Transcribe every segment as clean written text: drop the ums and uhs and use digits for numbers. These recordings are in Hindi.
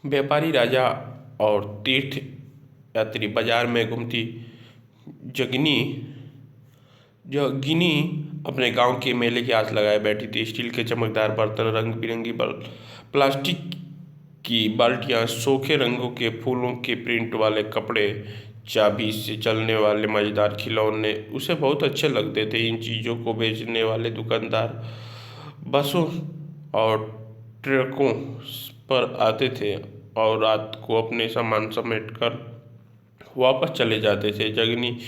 व्यापारी राजा और तीर्थ यात्री बाजार में घूमती जगनी गिनी अपने गांव के मेले की आस लगाए बैठी थी। स्टील के चमकदार बर्तन, रंग बिरंगी प्लास्टिक की बाल्टियां, सोखे रंगों के फूलों के प्रिंट वाले कपड़े, चाबी से चलने वाले मजेदार खिलौने उसे बहुत अच्छे लगते थे। इन चीज़ों को बेचने वाले दुकानदार बसों और ट्रकों पर आते थे और रात को अपने सामान समेट कर वापस चले जाते थे। जगनी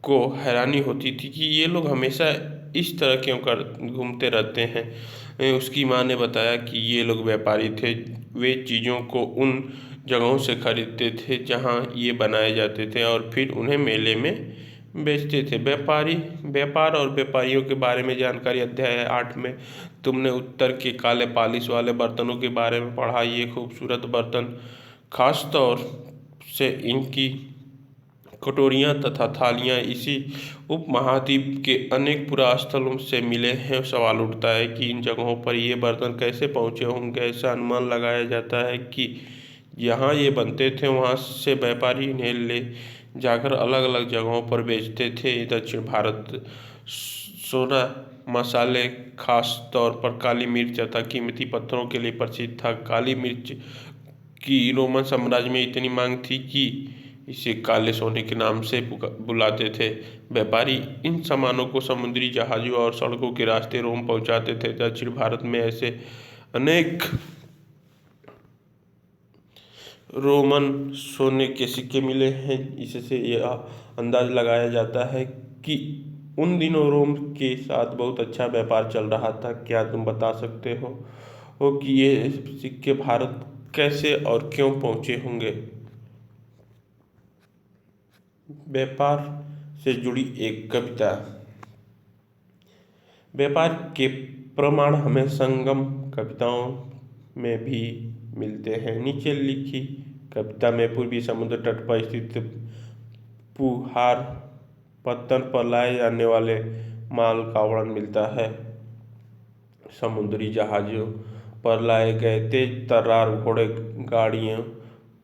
को हैरानी होती थी कि ये लोग हमेशा इस तरह क्यों कर घूमते रहते हैं। उसकी माँ ने बताया कि ये लोग व्यापारी थे। वे चीज़ों को उन जगहों से खरीदते थे जहाँ ये बनाए जाते थे और फिर उन्हें मेले में बेचते थे। व्यापार और व्यापारियों के बारे में जानकारी अध्याय 8 में तुमने उत्तर के काले पॉलिश वाले बर्तनों के बारे में पढ़ा। ये खूबसूरत बर्तन खास तौर से इनकी कटोरियाँ तथा थालियाँ इसी उपमहाद्वीप के अनेक पुरास्थलों से मिले हैं। सवाल उठता है कि इन जगहों पर ये बर्तन कैसे पहुँचे होंगे। ऐसा अनुमान लगाया जाता है कि जहाँ ये बनते थे वहाँ से व्यापारी इन्हें ले जाकर अलग अलग जगहों पर बेचते थे। दक्षिण भारत सोना, मसाले, खास तौर पर काली मिर्च तथा कीमती पत्थरों के लिए प्रसिद्ध था। काली मिर्च की रोमन साम्राज्य में इतनी मांग थी कि इसे काले सोने के नाम से बुलाते थे। व्यापारी इन सामानों को समुद्री जहाज़ों और सड़कों के रास्ते रोम पहुंचाते थे। दक्षिण भारत में ऐसे अनेक रोमन सोने के सिक्के मिले हैं। इससे यह अंदाज लगाया जाता है कि उन दिनों रोम के साथ बहुत अच्छा व्यापार चल रहा था। क्या तुम बता सकते हो कि ये सिक्के भारत कैसे और क्यों पहुँचे होंगे। व्यापार से जुड़ी एक कविता। व्यापार के प्रमाण हमें संगम कविताओं में भी मिलते हैं। नीचे लिखी कविता में पूर्वी समुद्र तट पर स्थित पुहार पत्तन पर लाए जाने वाले माल का वर्णन मिलता है। समुद्री जहाज़ों पर लाए गए तेज तर्रार घोड़े गाड़ियों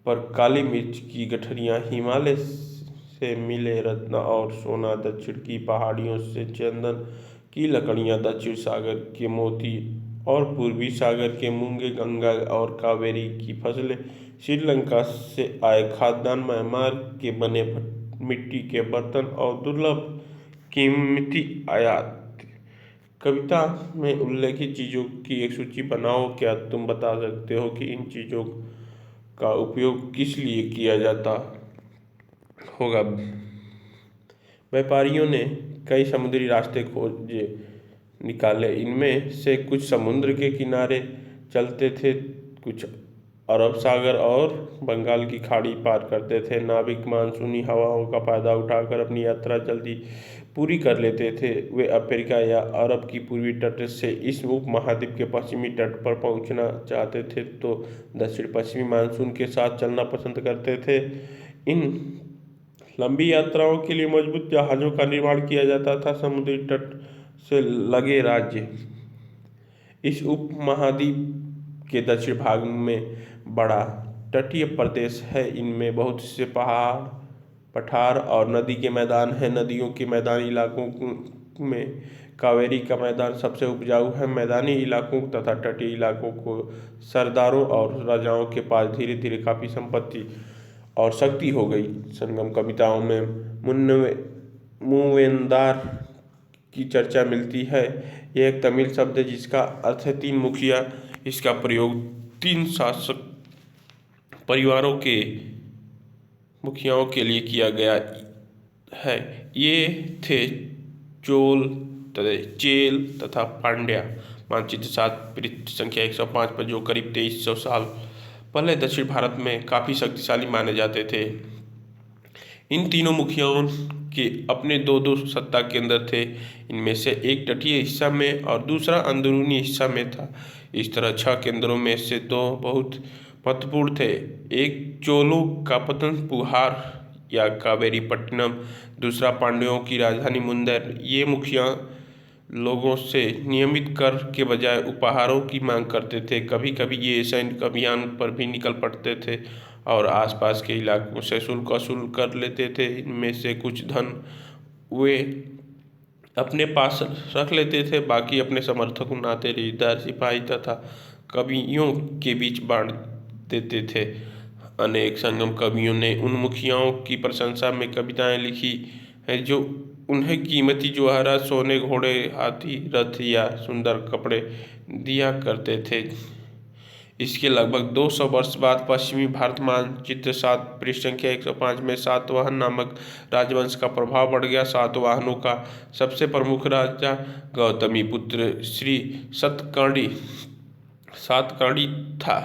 पर काली मिर्च की गठरियाँ, हिमालय से मिले रत्न और सोना, दक्षिण की पहाड़ियों से चंदन की लकड़ियाँ, दक्षिण सागर के मोती और पूर्वी सागर के मूंगे, गंगा और कावेरी की फसलें, श्रीलंका से आए खाद्यान्न, म्यांमार के बने मिट्टी के बर्तन और दुर्लभ कीमती आयात। कविता में उल्लेखित चीज़ों की एक सूची बनाओ। क्या तुम बता सकते हो कि इन चीज़ों का उपयोग किस लिए किया जाता होगा। व्यापारियों ने कई समुद्री रास्ते खोजे निकाले। इनमें से कुछ समुद्र के किनारे चलते थे, कुछ अरब सागर और बंगाल की खाड़ी पार करते थे। नाविक मानसूनी हवाओं का फायदा उठाकर अपनी यात्रा जल्दी पूरी कर लेते थे। वे अफ्रीका या अरब की पूर्वी तट से इस उपमहाद्वीप के पश्चिमी तट पर पहुंचना चाहते थे तो दक्षिण पश्चिमी मानसून के साथ चलना पसंद करते थे। इन लंबी यात्राओं के लिए मजबूत जहाज़ों का निर्माण किया जाता था। समुद्री तट से लगे राज्य इस उपमहाद्वीप के दक्षिण भाग में बड़ा तटीय प्रदेश है। इनमें बहुत से पहाड़, पठार और नदी के मैदान हैं। नदियों के मैदानी इलाकों में कावेरी का मैदान सबसे उपजाऊ है। मैदानी इलाकों तथा तटीय इलाकों को सरदारों और राजाओं के पास धीरे धीरे काफ़ी संपत्ति और शक्ति हो गई। संगम कविताओं में मूवेंदार की चर्चा मिलती है। यह एक तमिल शब्द है जिसका अर्थ है तीन मुखिया। इसका प्रयोग तीन शासक परिवारों के मुखियाओं के लिए किया गया है। ये थे चेल तथा पांड्या। मानचित्र 7 पृष्ठ संख्या 105 पर, जो करीब 2300 साल पहले दक्षिण भारत में काफ़ी शक्तिशाली माने जाते थे। इन तीनों मुखियाओं के अपने दो दो सत्ता केंद्र थे। इनमें से एक तटीय हिस्सा में और दूसरा अंदरूनी हिस्सा में था। इस तरह 6 केंद्रों में से 2 बहुत महत्वपूर्ण थे। एक चोलों का पतन पुहार या कावेरीपट्टनम, दूसरा पांड्यों की राजधानी मुंदर। ये मुखिया लोगों से नियमित कर के बजाय उपहारों की मांग करते थे। कभी कभी ये सैन्य अभियान पर भी निकल पड़ते थे और आसपास के इलाकों से शुल्क वसूल कर लेते थे। इनमें से कुछ धन वे अपने पास रख लेते थे, बाकी अपने समर्थकों, नाते रिश्तेदार, सिपाही तथा कवियों के बीच बांट देते थे। अनेक संगम कवियों ने उन मुखियाओं की प्रशंसा में कविताएं लिखी हैं जो उन्हें कीमती जवाहरात, सोने, घोड़े, हाथी, रथ या सुंदर कपड़े दिया करते थे। इसके लगभग 200 वर्ष बाद पश्चिमी भारत मानचित्र 7 पृष्ठ संख्या 105 में सातवाहन नामक राजवंश का प्रभाव बढ़ गया। सातवाहनों का सबसे प्रमुख राजा गौतमी पुत्र श्री सातकर्णी था।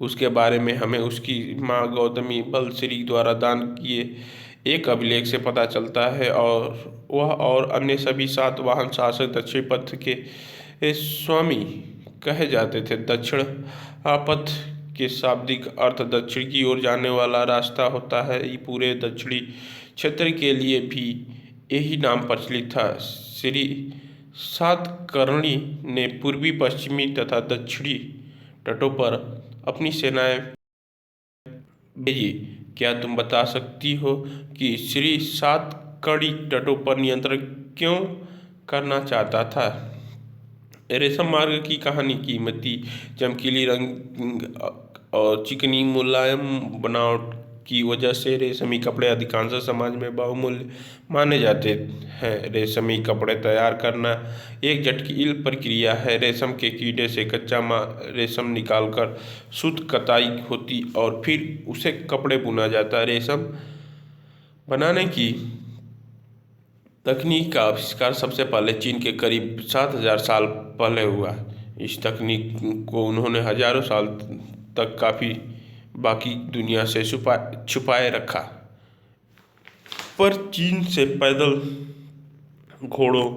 उसके बारे में हमें उसकी माँ गौतमी बलश्री द्वारा दान किए एक अभिलेख से पता चलता है, और वह और अन्य सभी सातवाहन शासक दक्षिण पथ के स्वामी कहे जाते थे। दक्षिण पथ के शाब्दिक अर्थ दक्षिण की ओर जाने वाला रास्ता होता है। ये पूरे दक्षिणी क्षेत्र के लिए भी यही नाम प्रचलित था। श्री सातकर्णी ने पूर्वी, पश्चिमी तथा दक्षिणी तटों पर अपनी सेनाएं भेजी। क्या तुम बता सकती हो कि श्री सातकर्णी तटों पर नियंत्रण क्यों करना चाहता था? रेशम मार्ग की कहानी कीमती, चमकीली रंग और चिकनी मुलायम बनावट की वजह से रेशमी कपड़े अधिकांश समाज में बहुमूल्य माने जाते हैं। रेशमी कपड़े तैयार करना एक जटिल प्रक्रिया है। रेशम के कीड़े से कच्चा रेशम निकालकर शुद्ध कताई होती और फिर उसे कपड़े बुना जाता। रेशम बनाने की तकनीक का आविष्कार सबसे पहले चीन के करीब 7000 साल पहले हुआ। इस तकनीक को उन्होंने हजारों साल तक काफी बाकी दुनिया से छुपाए रखा। पर चीन से पैदल, घोड़ों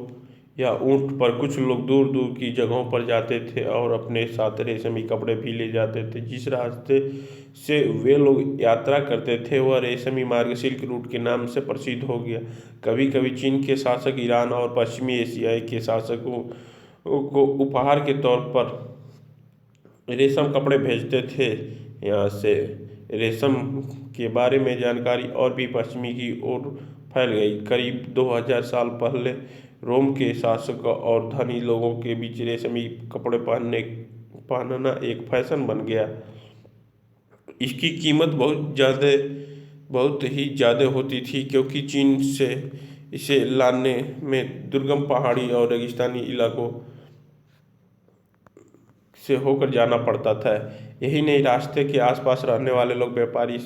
या ऊंट पर कुछ लोग दूर दूर की जगहों पर जाते थे और अपने साथ रेशमी कपड़े भी ले जाते थे। जिस रास्ते से वे लोग यात्रा करते थे वह रेशमी मार्ग सिल्क रूट के नाम से प्रसिद्ध हो गया। कभी कभी चीन के शासक ईरान और पश्चिमी एशिया के शासकों को उपहार के तौर पर रेशम कपड़े भेजते थे। यहाँ से रेशम के बारे में जानकारी और भी पश्चिमी की ओर फैल गई। करीब 2000 साल पहले रोम के शासकों और धनी लोगों के बीच रेशमी कपड़े पहनना एक फैशन बन गया। इसकी कीमत बहुत ही ज़्यादा होती थी, क्योंकि चीन से इसे लाने में दुर्गम पहाड़ी और रेगिस्तानी इलाकों से होकर जाना पड़ता था। यही नहीं, रास्ते के आसपास रहने वाले लोग व्यापारियों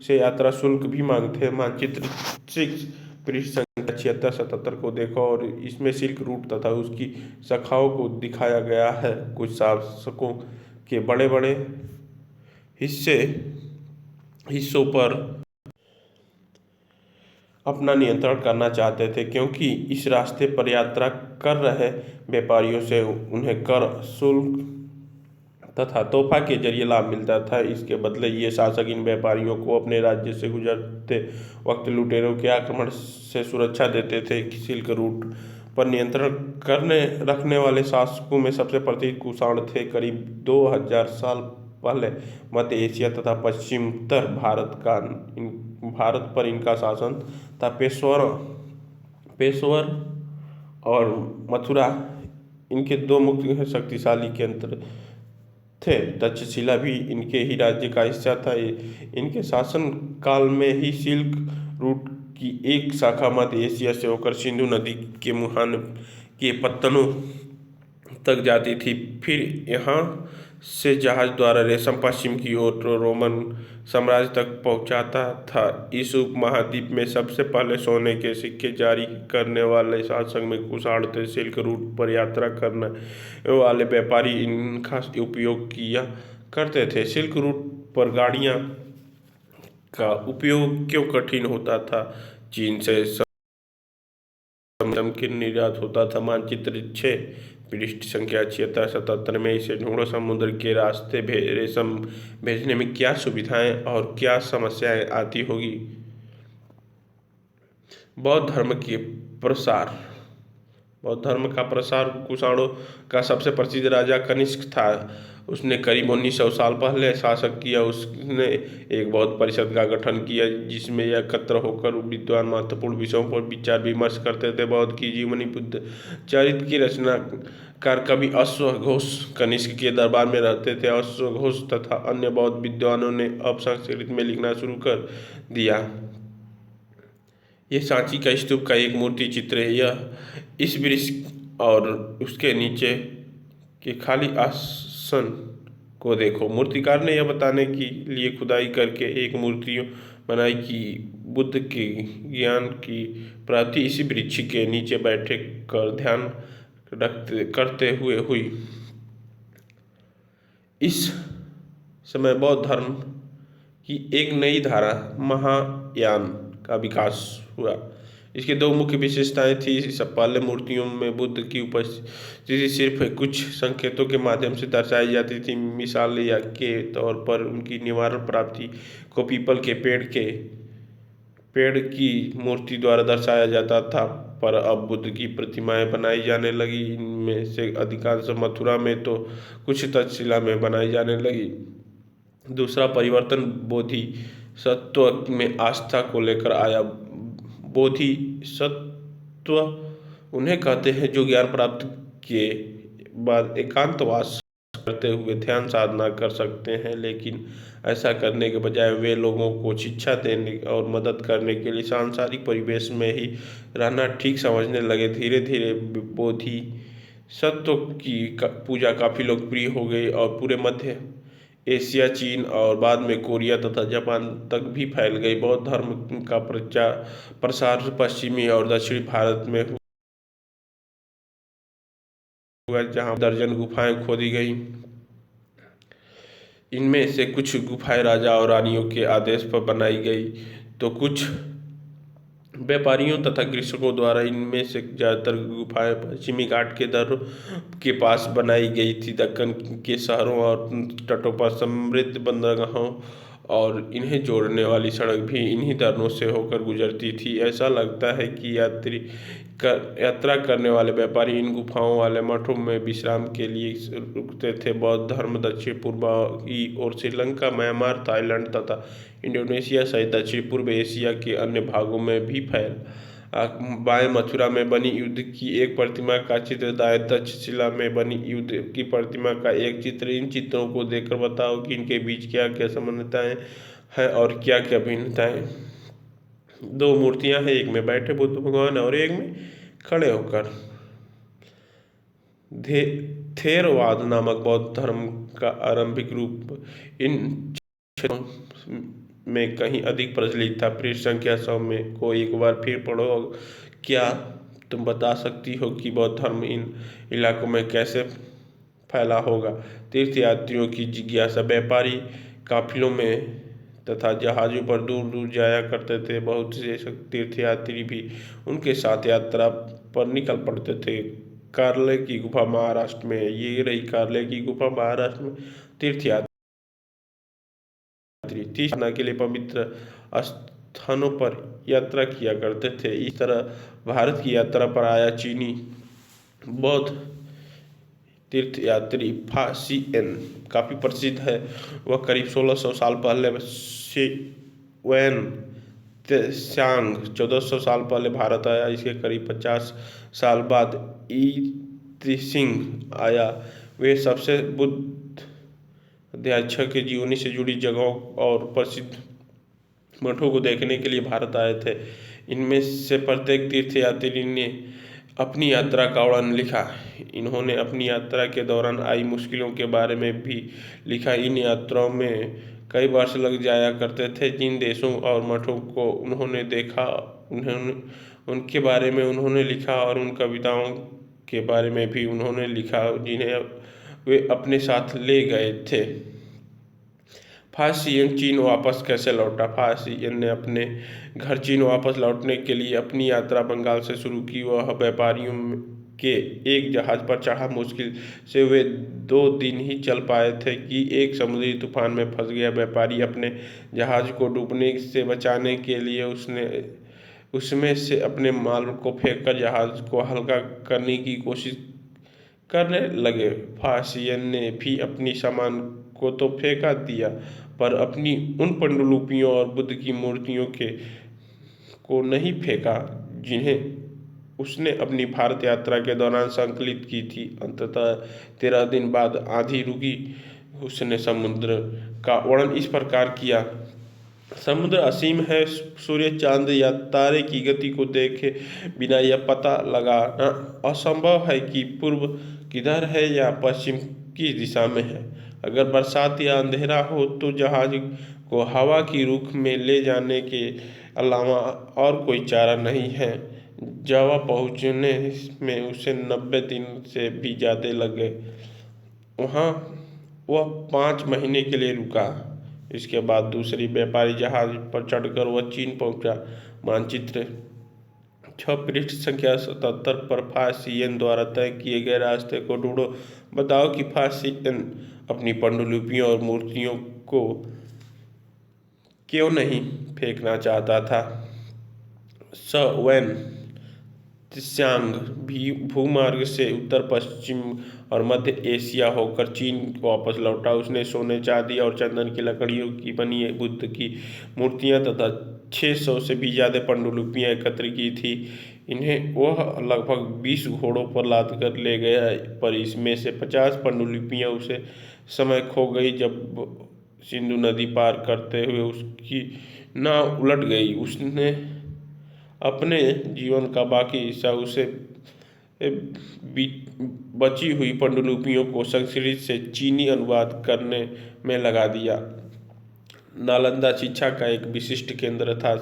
से यात्रा शुल्क भी मांगते हैं। मानचित्र 6 पृष्ठ संख्या 76-77 को देखो और इसमें सिल्क रूट तथा उसकी शाखाओं को दिखाया गया है। कुछ शासकों के बड़े बड़े हिस्सों पर अपना नियंत्रण करना चाहते थे, क्योंकि इस रास्ते पर यात्रा कर रहे व्यापारियों से उन्हें कर, शुल्क तथा तोहफा के जरिए लाभ मिलता था। इसके बदले ये शासक इन व्यापारियों को अपने राज्य से गुजरते वक्त लुटेरों के आक्रमण से सुरक्षा देते थे। सिल्क रूट पर नियंत्रण रखने वाले शासकों में सबसे प्रसिद्ध कुषाण थे। करीब 2000 साल पहले मध्य एशिया तथा पश्चिमोत्तर भारत पर इनका शासन था। पेशवर और मथुरा इनके दो मुख्य शक्तिशाली केंद्र थे। तक्षशिला भी इनके ही राज्य का हिस्सा था। इनके शासन काल में ही सिल्क रूट की एक शाखा मध्य एशिया से होकर सिंधु नदी के मुहाने के पत्तनों तक जाती थी। फिर यहाँ से जहाज द्वारा रेशम पश्चिम की ओर रोमन साम्राज्य तक पहुँचाता था। इस उपमहाद्वीप में सबसे पहले सोने के सिक्के जारी करने वाले शासक में कुषाण थे। सिल्क रूट पर यात्रा करने वाले व्यापारी इनका उपयोग किया करते थे। सिल्क रूट पर गाड़ियाँ का उपयोग क्यों कठिन होता था? चीन से रेशम के निर्यात होता था। मानचित्र 6 पृष्ठ संख्या 76-77 में इसे ढूंढो। समुद्र के रास्ते रेशम भेजने में क्या सुविधाएं और क्या समस्याएं आती होगी? बौद्ध धर्म के प्रसार। बौद्ध धर्म का प्रसार कुषाणों का सबसे प्रसिद्ध राजा कनिष्क था। उसने करीब 1900 साल पहले शासक किया। उसने एक बौद्ध परिषद का गठन किया जिसमें एकत्र होकर विद्वान महत्वपूर्ण विषयों पर विचार विमर्श करते थे। बौद्ध की जीवनी बुद्ध चरित्र की रचनाकार कवि अश्वघोष कनिष्क के दरबार में रहते थे। अश्वघोष तथा अन्य बौद्ध विद्वानों ने अब संस्कृत में लिखना शुरू कर दिया। यह सांची का स्तूप का एक मूर्ति चित्र है। यह इस वृक्ष और उसके नीचे के खाली आसन को देखो। मूर्तिकार ने यह बताने के लिए खुदाई करके एक मूर्ति बनाई कि बुद्ध के ज्ञान की प्राप्ति इसी वृक्ष के नीचे बैठे कर ध्यान करते हुए हुई। इस समय बौद्ध धर्म की एक नई धारा महायान का विकास हुआ। इसके दो मुख्य विशेषताएं थी। सब पहले मूर्तियों में बुद्ध की उपस्थिति सिर्फ कुछ संकेतों के माध्यम से दर्शाई जाती थी। मिसाल या के तौर पर उनकी निवारण प्राप्ति को पीपल के पेड़ की मूर्ति द्वारा दर्शाया जाता था, पर अब बुद्ध की प्रतिमाएं बनाई जाने लगी। इनमें से अधिकांश मथुरा में तो कुछ तक्षशिला में बनाई जाने लगी। दूसरा परिवर्तन बोधिसत्व में आस्था को लेकर आया। बोधिसत्व उन्हें कहते हैं जो ज्ञान प्राप्त के बाद एकांतवास करते हुए ध्यान साधना कर सकते हैं, लेकिन ऐसा करने के बजाय वे लोगों को शिक्षा देने और मदद करने के लिए सांसारिक परिवेश में ही रहना ठीक समझने लगे। धीरे धीरे बोधिसत्व की पूजा काफ़ी लोकप्रिय हो गई और पूरे मध्य एशिया, चीन और बाद में कोरिया तथा जापान तक भी फैल गई। बौद्ध धर्म का प्रसार पश्चिमी और दक्षिणी भारत में हुआ, जहाँ दर्जन गुफाएं खोदी गई। इनमें से कुछ गुफाएं राजा और रानियों के आदेश पर बनाई गई तो कुछ व्यापारियों तथा कृषकों द्वारा। इनमें से ज़्यादातर गुफाएं पश्चिमी घाट के दर्रों के पास बनाई गई थी। दक्कन के शहरों और तटों पर समृद्ध बंदरगाहों और इन्हें जोड़ने वाली सड़क भी इन्हीं दर्रों से होकर गुजरती थी। ऐसा लगता है कि यात्रा करने वाले व्यापारी इन गुफाओं वाले मठों में विश्राम के लिए रुकते थे। बौद्ध धर्म दक्षिण पूर्व की ओर श्रीलंका, म्यांमार, थाईलैंड तथा इंडोनेशिया सहित दक्षिण पूर्व एशिया के अन्य भागों में भी फैल। बाएं मथुरा में बनी युद्ध की एक प्रतिमा का चित्र, दाएं तक्षशिला में बनी युद्ध की प्रतिमा का एक चित्र। इन चित्रों को देखकर बताओ कि इनके बीच क्या क्या समानताएं हैं और क्या क्या भिन्नताएं। दो मूर्तियां हैं, एक में बैठे बुद्ध भगवान और एक में खड़े होकर। थेरवाद नामक बौद्ध धर्म का आरंभिक रूप इन क्षेत्रों में कहीं अधिक प्रचलित था। पृष्ठ संख्या 100 में को एक बार फिर पढ़ो। क्या तुम बता सकती हो कि बौद्ध धर्म इन इलाकों में कैसे फैला होगा? तीर्थयात्रियों की जिज्ञासा। व्यापारी काफिलों में तथा जहाजों पर दूर दूर जाया करते थे। बहुत से तीर्थयात्री भी उनके साथ यात्रा पर निकल पड़ते थे। कार्ले की गुफा महाराष्ट्र में, ये रही कार्ले की गुफा महाराष्ट्र में। तीर्थयात्री तीर्थयात्रा के लिए पवित्र स्थानों पर यात्रा किया करते थे। इस तरह भारत की यात्रा पर आया चीनी बौद्ध तीर्थयात्री फा सिएन काफ़ी प्रसिद्ध है। वह करीब 1600 साल पहले ह्वेन त्सांग 1400 साल पहले भारत आया। इसके करीब 50 साल बाद ई त्सिंग आया। वे सबसे बुद्ध अध्यात्म के जीवनी से जुड़ी जगहों और प्रसिद्ध मठों को देखने के लिए भारत आए थे। इनमें से प्रत्येक तीर्थयात्री ने अपनी यात्रा का वर्णन लिखा। इन्होंने अपनी यात्रा के दौरान आई मुश्किलों के बारे में भी लिखा। इन यात्राओं में कई वर्ष लग जाया करते थे। जिन देशों और मठों को उन्होंने देखा उनके बारे में उन्होंने लिखा और उन कविताओं के बारे में भी उन्होंने लिखा जिन्हें वे अपने साथ ले गए थे। फा सिएन चीन वापस कैसे लौटा? फा सिएन ने अपने घर चीन वापस लौटने के लिए अपनी यात्रा बंगाल से शुरू की। वह व्यापारियों के एक जहाज पर चढ़ा। मुश्किल से वे 2 दिन ही चल पाए थे कि एक समुद्री तूफान में फंस गया। व्यापारी अपने जहाज को डूबने से बचाने के लिए उसमें से अपने माल को फेंककर जहाज को हल्का करने की कोशिश करने लगे। फासियन ने भी अपनी सामान को तो फेंका दिया, पर अपनी उन पांडुलिपियों और बुद्ध की मूर्तियों के को नहीं फेंका जिन्हें उसने अपनी भारत यात्रा के दौरान संकलित की थी। अंततः 13 दिन बाद आंधी रुकी। उसने समुद्र का वर्णन इस प्रकार किया। समुद्र असीम है, सूर्य, चांद या तारे की गति को देखे बिना यह पता लगाना असंभव है कि पूर्व किधर है या पश्चिम किस दिशा में है। अगर बरसात या अंधेरा हो तो जहाज को हवा की रुख में ले जाने के अलावा और कोई चारा नहीं है। जावा पहुंचने में उसे 90 दिन से भी ज़्यादा लग गए। वहाँ वह 5 महीने के लिए रुका। इसके बाद दूसरी व्यापारी जहाज पर चढ़कर वह चीन पहुंचा। मानचित्र 6 पृष्ठ संख्या 77 पर फासियन द्वारा तय किए गए रास्ते को ढूंढो। बताओ कि फासियन अपनी पांडुलिपियों और मूर्तियों को क्यों नहीं फेंकना चाहता था। वैन त्सांग भी भूमार्ग से उत्तर पश्चिम और मध्य एशिया होकर चीन वापस लौटा। उसने सोने, चांदी और चंदन की लकड़ियों की बनी बुद्ध की मूर्तियां तथा 600 से भी ज़्यादा पांडुलिपियां एकत्र की थी। इन्हें वह लगभग 20 घोड़ों पर लाद कर ले गया, पर इसमें से 50 पांडुलिपियां उसे समय खो गई जब सिंधु नदी पार करते हुए उसकी नाव उलट गई। उसने अपने जीवन का बाकी हिस्सा उसे बची हुई पांडुलिपियों को संस्कृत से चीनी अनुवाद करने में लगा दिया। नालंदा शिक्षा का एक विशिष्ट केंद्र था।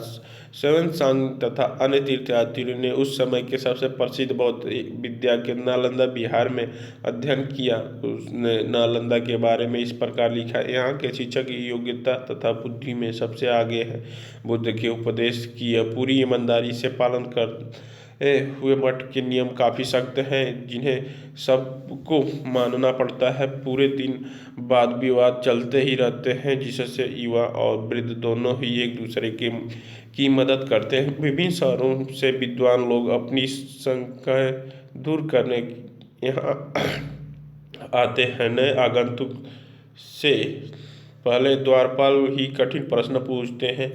ह्वेनसांग तथा अन्य तीर्थयात्रियों ने उस समय के सबसे प्रसिद्ध बौद्ध विद्या के नालंदा विहार में अध्ययन किया। उसने नालंदा के बारे में इस प्रकार लिखा, यहाँ के शिक्षक की योग्यता तथा बुद्धि में सबसे आगे है। बुद्ध के उपदेश की यह पूरी ईमानदारी से पालन करते हुए मठ के नियम काफ़ी सख्त हैं, जिन्हें सबको मानना पड़ता है। पूरे दिन वाद विवाद चलते ही रहते हैं, जिससे युवा और वृद्ध दोनों ही एक दूसरे की मदद करते हैं। विभिन्न शहरों से विद्वान लोग अपनी शंकाएं दूर करने यहाँ आते हैं। नए आगंतुक से पहले द्वारपाल ही कठिन प्रश्न पूछते हैं।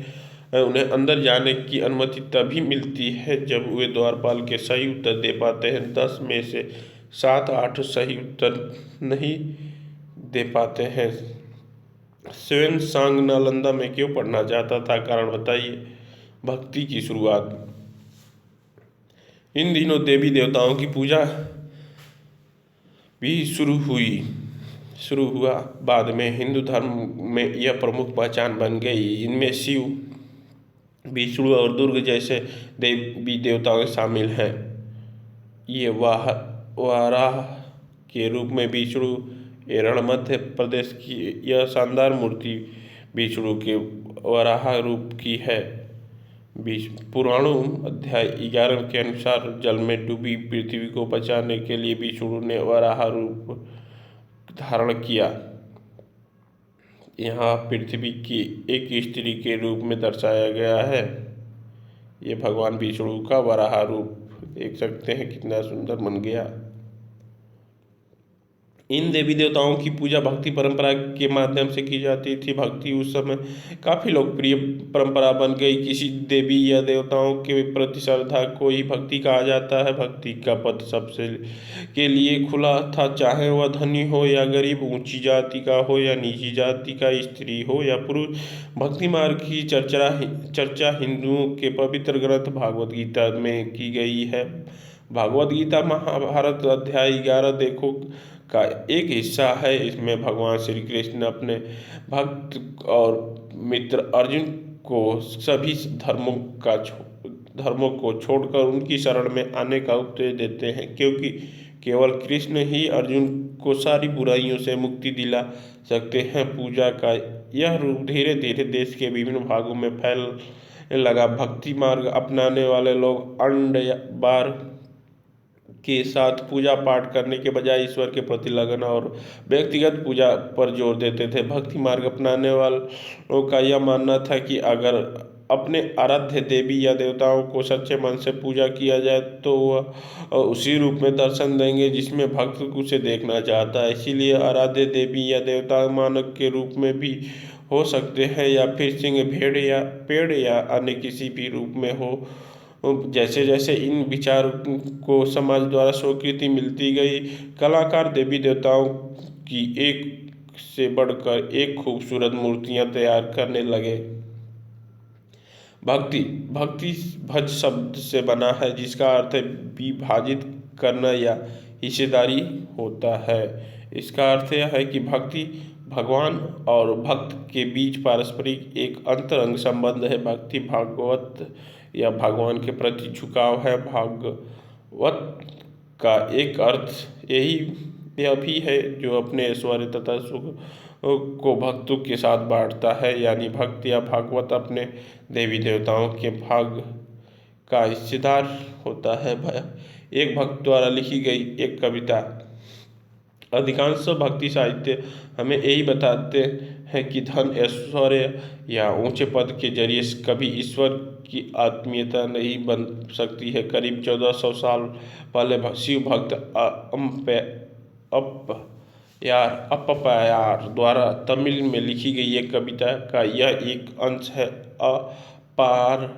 उन्हें अंदर जाने की अनुमति तभी मिलती है जब वे द्वारपाल के सही उत्तर दे पाते हैं। 10 में से 7-8 सही उत्तर नहीं दे पाते हैं। ह्वेनसांग नालंदा में क्यों पढ़ना चाहता था, कारण बताइए। भक्ति की शुरुआत। इन दिनों देवी देवताओं की पूजा भी शुरू हुआ। बाद में हिंदू धर्म में यह प्रमुख पहचान बन गई। इनमें शिव, विष्णु और दुर्ग जैसे देवी देवताएं शामिल हैं। ये वाराह के रूप में विष्णु, एरड़ मध्य प्रदेश की यह शानदार मूर्ति विष्णु के वराह रूप की है। पुराणों अध्याय 11 के अनुसार जल में डूबी पृथ्वी को बचाने के लिए विष्णु ने वराह रूप धारण किया। यहाँ पृथ्वी की एक स्त्री के रूप में दर्शाया गया है। ये भगवान विष्णु का वराह रूप देख सकते हैं, कितना सुंदर बन गया। इन देवी देवताओं की पूजा भक्ति परंपरा के माध्यम से की जाती थी। भक्ति उस समय काफ़ी लोकप्रिय परंपरा बन गई। किसी देवी या देवताओं के प्रति श्रद्धा को ही भक्ति कहा जाता है। भक्ति का पथ सबसे के लिए खुला था, चाहे वह धनी हो या गरीब, ऊंची जाति का हो या नीची जाति का, स्त्री हो या पुरुष। भक्ति मार्ग की चर्चा हिंदुओं के पवित्र ग्रंथ भागवत गीता में की गई है। भागवत गीता महाभारत अध्याय 11 देखो का एक हिस्सा है। इसमें भगवान श्री कृष्ण अपने भक्त और मित्र अर्जुन को सभी धर्मों को छोड़कर उनकी शरण में आने का उपदेश देते हैं, क्योंकि केवल कृष्ण ही अर्जुन को सारी बुराइयों से मुक्ति दिला सकते हैं। पूजा का यह रूप धीरे धीरे देश के विभिन्न भागों में फैलने लगा। भक्ति मार्ग अपनाने वाले लोग अंड बार के साथ पूजा पाठ करने के बजाय ईश्वर के प्रति लगन और व्यक्तिगत पूजा पर जोर देते थे। भक्ति मार्ग अपनाने वालों का यह मानना था कि अगर अपने आराध्य देवी या देवताओं को सच्चे मन से पूजा किया जाए तो वह उसी रूप में दर्शन देंगे जिसमें भक्त उसे देखना चाहता है। इसीलिए आराध्य देवी या देवता मानव के रूप में भी हो सकते हैं या फिर सिंह, भेड़ या पेड़ या अन्य किसी भी रूप में हो। जैसे जैसे इन विचार को समाज द्वारा स्वीकृति मिलती गई, कलाकार देवी देवताओं की एक से बढ़कर एक खूबसूरत मूर्तियां तैयार करने लगे। भक्ति भक्ति भज शब्द से बना है जिसका अर्थ विभाजित करना या हिस्सेदारी होता है। इसका अर्थ यह है कि भक्ति भगवान और भक्त के बीच पारस्परिक एक अंतरंग संबंध है। भक्ति भागवत या भगवान के प्रति झुकाव है। भागवत का एक अर्थ यह भी है जो अपने ऐश्वर्य तथा सुख को भक्तों के साथ बांटता है, यानी भक्त या भागवत अपने देवी देवताओं के भाग का हिस्सेदार होता है। एक भक्त द्वारा लिखी गई एक कविता। अधिकांश भक्ति साहित्य हमें यही बताते हैं कि धन, ऐश्वर्य या ऊंचे पद के जरिए कभी ईश्वर की आत्मीयता नहीं बन सकती है। करीब 1400 साल पहले शिव भक्त अपपयार द्वारा तमिल में लिखी गई एक कविता का यह एक अंश है। अपार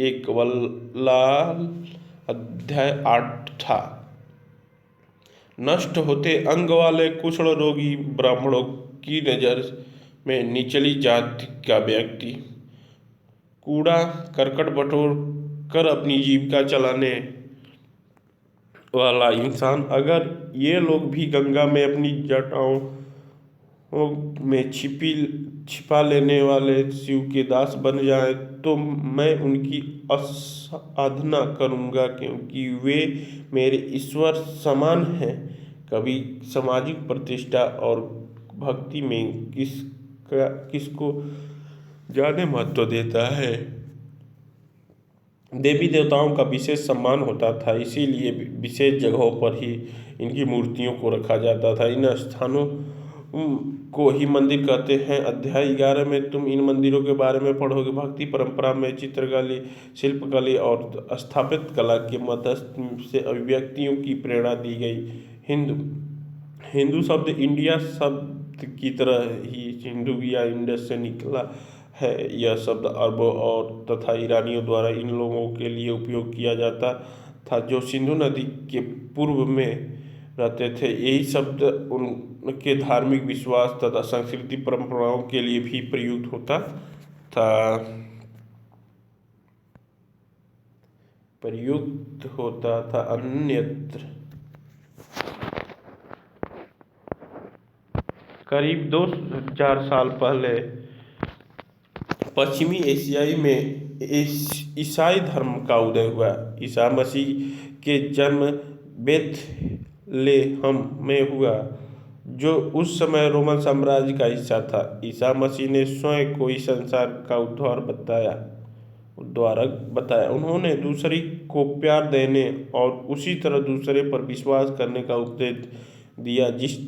एक वल्लाल अध्याय 8 था। नष्ट होते अंग वाले कुष्ठ रोगी ब्राह्मणों की नज़र में निचली जाति का व्यक्ति, कूड़ा करकट बटोर कर अपनी जीविका चलाने वाला इंसान, अगर ये लोग भी गंगा में अपनी जटाओं में छिपा लेने वाले शिव के दास बन जाए तो मैं उनकी आराधना करूँगा, क्योंकि वे मेरे ईश्वर समान हैं। कभी सामाजिक प्रतिष्ठा और भक्ति में किसको ज़्यादा महत्व देता है? देवी देवताओं का विशेष सम्मान होता था, इसीलिए विशेष जगहों पर ही इनकी मूर्तियों को रखा जाता था। इन स्थानों को ही मंदिर कहते हैं। अध्याय 11 में तुम इन मंदिरों के बारे में पढ़ोगे। भक्ति परंपरा में चित्रकला, शिल्पकला और स्थापत्य कला के मध्यस्थ से अभिव्यक्तियों की प्रेरणा दी गई। हिंदू शब्द इंडिया शब्द की तरह ही हिंदू या इंडस से निकला है। यह शब्द अरबों और तथा ईरानियों द्वारा इन लोगों के लिए उपयोग किया जाता था जो सिंधु नदी के पूर्व में रहते थे। यही शब्द उनके धार्मिक विश्वास तथा संस्कृति परंपराओं के लिए भी प्रयुक्त होता था अन्यत्र। करीब 2000 साल पहले पश्चिमी एशियाई में ईसाई धर्म का उदय हुआ। ईसा मसीह के जन्म बेथलेहम में हुआ, जो उस समय रोमन साम्राज्य का हिस्सा था। ईसा मसीह ने स्वयं को इस संसार का उद्धारक बताया। उन्होंने दूसरे को प्यार देने और उसी तरह दूसरे पर विश्वास करने का उपदेश दिया, जिस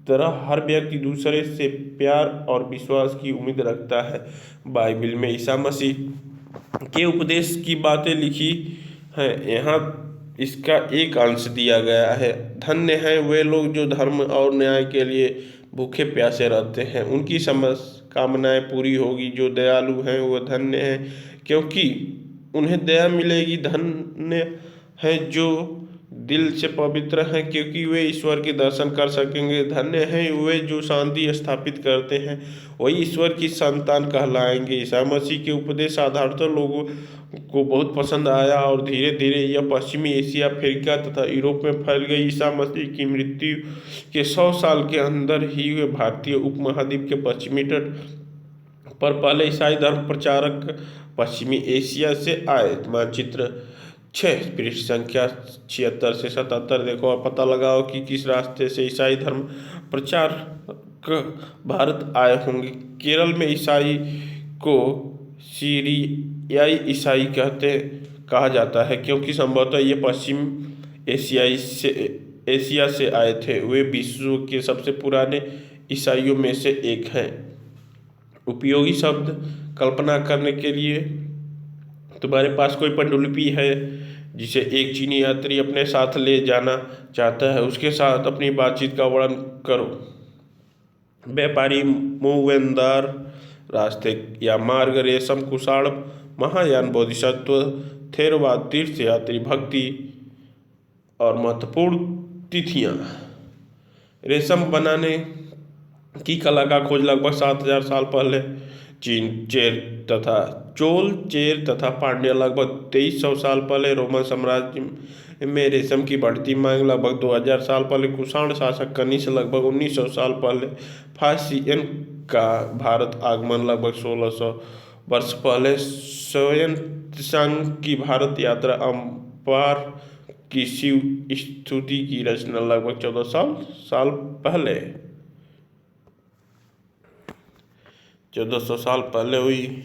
तरह हर व्यक्ति दूसरे से प्यार और विश्वास की उम्मीद रखता है। बाइबल में ईसा मसीह के उपदेश की बातें लिखी हैं। यहाँ इसका एक अंश दिया गया है। धन्य हैं वे लोग जो धर्म और न्याय के लिए भूखे प्यासे रहते हैं, उनकी कामनाएं पूरी होगी। जो दयालु हैं वह धन्य हैं, क्योंकि उन्हें दया मिलेगी। धन्य हैं जो दिल से पवित्र हैं, क्योंकि वे ईश्वर के दर्शन कर सकेंगे। धन्य हैं वे जो शांति स्थापित करते हैं, वही ईश्वर की संतान कहलाएंगे। ईसा मसीह के उपदेश साधारणतः लोगों को बहुत पसंद आया और धीरे धीरे यह पश्चिमी एशिया, अफ्रीका तथा यूरोप में फैल गई। ईसा मसीह की मृत्यु के 100 साल के अंदर ही वे भारतीय उपमहाद्वीप के पश्चिमी तट पर पहले ईसाई धर्म प्रचारक पश्चिमी एशिया से आए। मानचित्र 6 पृष्ठ संख्या 76 से 77 देखो और पता लगाओ कि किस रास्ते से ईसाई धर्म प्रचारक भारत आए होंगे। केरल में ईसाई को सीरियाई ईसाई कहा जाता है, क्योंकि संभवतः ये पश्चिम एशिया से आए थे। वे विश्व के सबसे पुराने ईसाइयों में से एक हैं। उपयोगी शब्द कल्पना करने के लिए तुम्हारे पास कोई पांडुलिपि है जिसे एक चीनी यात्री अपने साथ ले जाना चाहता है? उसके साथ अपनी बातचीत का वर्णन करो। व्यापारी मूवेंदार रास्ते या मार्ग, रेशम कुषाण, महायान, बोधिसत्व, थेरवाद, तीर्थ यात्री, भक्ति और महत्वपूर्ण तिथियां। रेशम बनाने की कला का खोज लगभग 7,000 साल पहले चीन, चेर तथा पांड्य लगभग 2300 साल पहले, रोमन साम्राज्य में रेशम की बढ़ती मांग लगभग 2000 साल पहले, कुषाण शासक कनिष्क लगभग 1900 साल पहले, फासियन का भारत आगमन लगभग 1600 वर्ष पहले, त्सांग की भारत यात्रा, अम्पार की शिव स्तुति की रचना लगभग 1400 साल पहले 1400 साल पहले हुई।